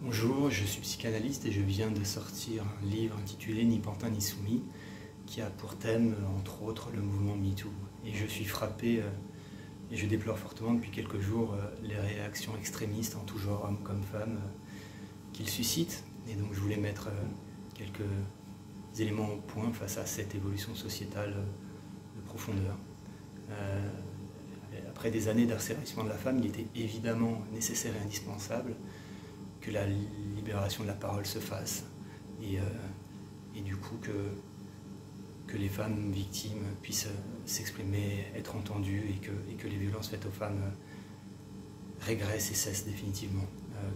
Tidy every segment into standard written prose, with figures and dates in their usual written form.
Bonjour, je suis psychanalyste et je viens de sortir un livre intitulé Ni pantin ni soumis, qui a pour thème, entre autres, le mouvement MeToo. Et je suis frappé et je déplore fortement depuis quelques jours les réactions extrémistes en tout genre, hommes comme femmes, qu'il suscite. Et donc je voulais mettre quelques éléments au point face à cette évolution sociétale de profondeur. Après des années d'harcèlement de la femme, il était évidemment nécessaire et indispensable que la libération de la parole se fasse et du coup que les femmes victimes puissent s'exprimer, être entendues et que les violences faites aux femmes régressent et cessent définitivement,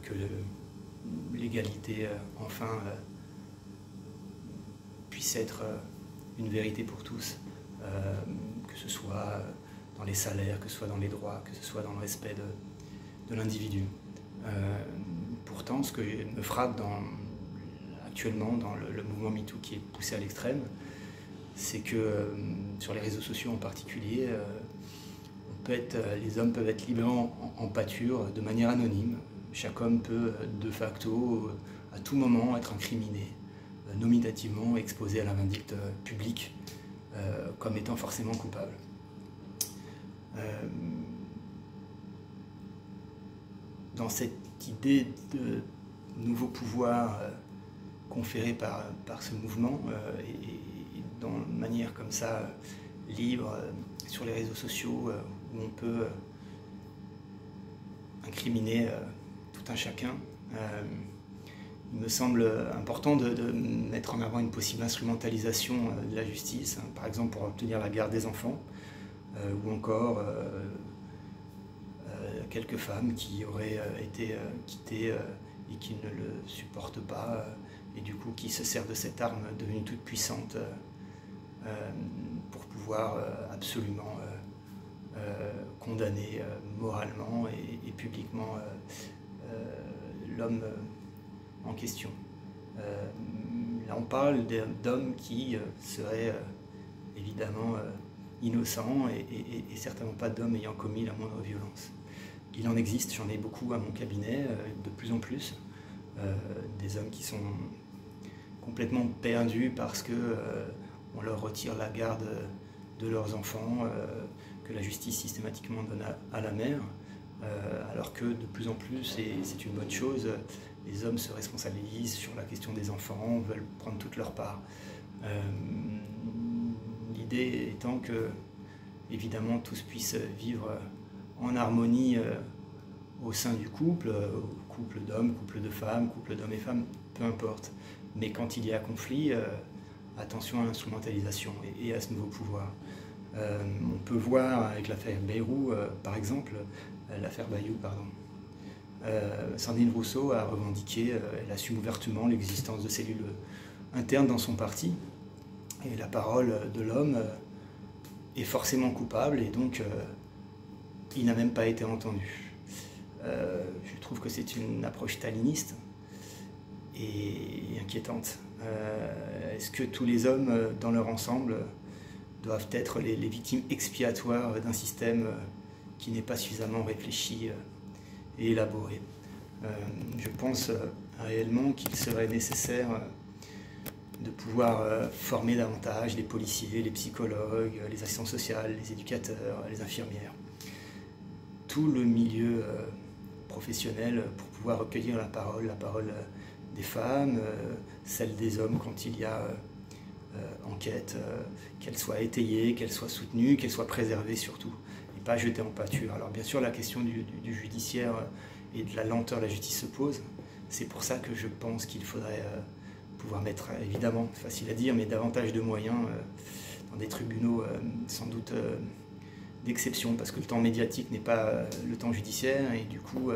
que l'égalité enfin puisse être une vérité pour tous, que ce soit dans les salaires, que ce soit dans les droits, que ce soit dans le respect de l'individu. Pourtant, ce que me frappe actuellement dans le mouvement MeToo qui est poussé à l'extrême, c'est que sur les réseaux sociaux en particulier, les hommes peuvent être libérés en pâture de manière anonyme. Chaque homme peut de facto, à tout moment, être incriminé, nominativement exposé à la vindicte publique comme étant forcément coupable. Dans cette idée de nouveau pouvoir conféré par ce mouvement et dans une manière comme ça libre sur les réseaux sociaux où on peut incriminer tout un chacun, il me semble important de mettre en avant une possible instrumentalisation de la justice, hein, par exemple pour obtenir la garde des enfants ou encore quelques femmes qui auraient été quittées et qui ne le supportent pas et du coup qui se servent de cette arme devenue toute puissante pour pouvoir absolument condamner moralement et publiquement l'homme en question. Là on parle d'hommes qui seraient évidemment innocents et certainement pas d'hommes ayant commis la moindre violence. Il en existe, j'en ai beaucoup à mon cabinet, de plus en plus, des hommes qui sont complètement perdus parce qu'on leur retire la garde de leurs enfants, que la justice systématiquement donne à la mère, alors que de plus en plus, et c'est une bonne chose, les hommes se responsabilisent sur la question des enfants, veulent prendre toute leur part. L'idée étant que, évidemment, tous puissent vivre en harmonie au sein du couple d'hommes, couple de femmes, couple d'hommes et femmes, peu importe. Mais quand il y a conflit, attention à l'instrumentalisation et à ce nouveau pouvoir. On peut voir avec l'affaire Bayrou, par exemple, l'affaire Bayou, pardon. Sandrine Rousseau a revendiqué, elle assume ouvertement l'existence de cellules internes dans son parti. Et la parole de l'homme est forcément coupable et donc il n'a même pas été entendu. Je trouve que c'est une approche staliniste et inquiétante. Est-ce que tous les hommes dans leur ensemble doivent être les victimes expiatoires d'un système qui n'est pas suffisamment réfléchi et élaboré? Je pense réellement qu'il serait nécessaire de pouvoir former davantage les policiers, les psychologues, les assistants sociaux, les éducateurs, les infirmières, tout le milieu professionnel pour pouvoir recueillir la parole des femmes, celle des hommes quand il y a enquête, qu'elle soit étayée, qu'elle soit soutenue, qu'elle soit préservée surtout, et pas jetée en pâture. Alors bien sûr la question du judiciaire et de la lenteur de la justice se pose, c'est pour ça que je pense qu'il faudrait pouvoir mettre, évidemment, facile à dire, mais davantage de moyens dans des tribunaux sans doute d'exception, parce que le temps médiatique n'est pas le temps judiciaire, et du coup,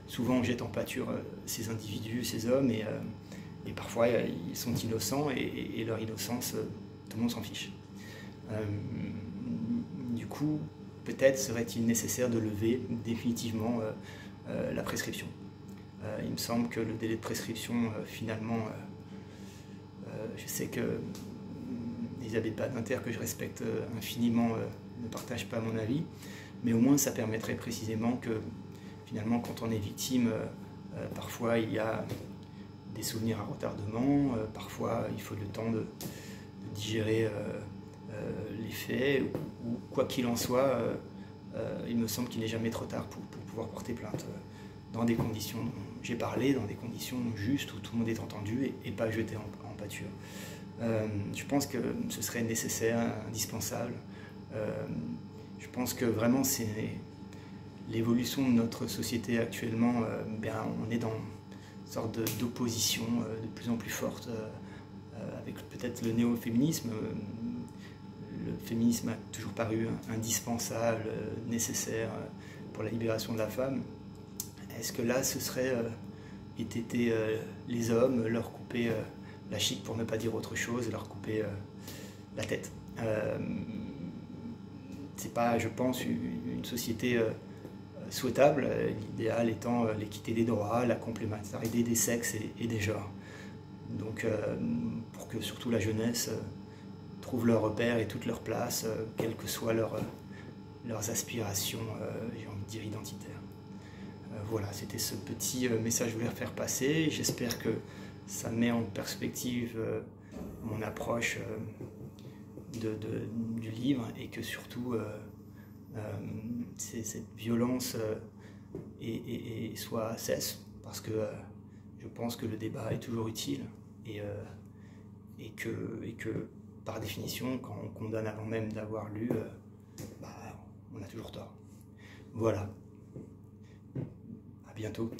souvent on jette en pâture ces individus, ces hommes, et parfois ils sont innocents, et leur innocence, tout le monde s'en fiche. Du coup, peut-être serait-il nécessaire de lever définitivement la prescription. Il me semble que le délai de prescription, finalement, je sais que Elisabeth Badinter, que je respecte infiniment, ne partage pas mon avis, mais au moins ça permettrait précisément que finalement quand on est victime Parfois il y a des souvenirs à retardement, parfois il faut le temps de digérer les faits, ou quoi qu'il en soit, il me semble qu'il n'est jamais trop tard pour pouvoir porter plainte, dans des conditions dont j'ai parlé, dans des conditions justes où tout le monde est entendu et pas jeté en pâture. Je pense que ce serait nécessaire, indispensable. Je pense que vraiment c'est l'évolution de notre société actuellement. On est dans une sorte d'opposition de plus en plus forte avec peut-être le néo-féminisme. Le féminisme a toujours paru indispensable, nécessaire pour la libération de la femme. Est-ce que là, ce serait été les hommes, leur couper la chic pour ne pas dire autre chose, leur couper la tête? C'est pas, je pense, une société souhaitable, l'idéal étant l'équité des droits, la complémentarité des sexes et des genres. Donc, pour que surtout la jeunesse trouvent leur repère et toute leur place, quelles que soient leurs aspirations, j'ai envie de dire, identitaires. Voilà, c'était ce petit message que je voulais faire passer. J'espère que ça met en perspective mon approche du livre, et que surtout cette violence cesse, parce que je pense que le débat est toujours utile, et que par définition, quand on condamne avant même d'avoir lu, on a toujours tort. Voilà. À bientôt.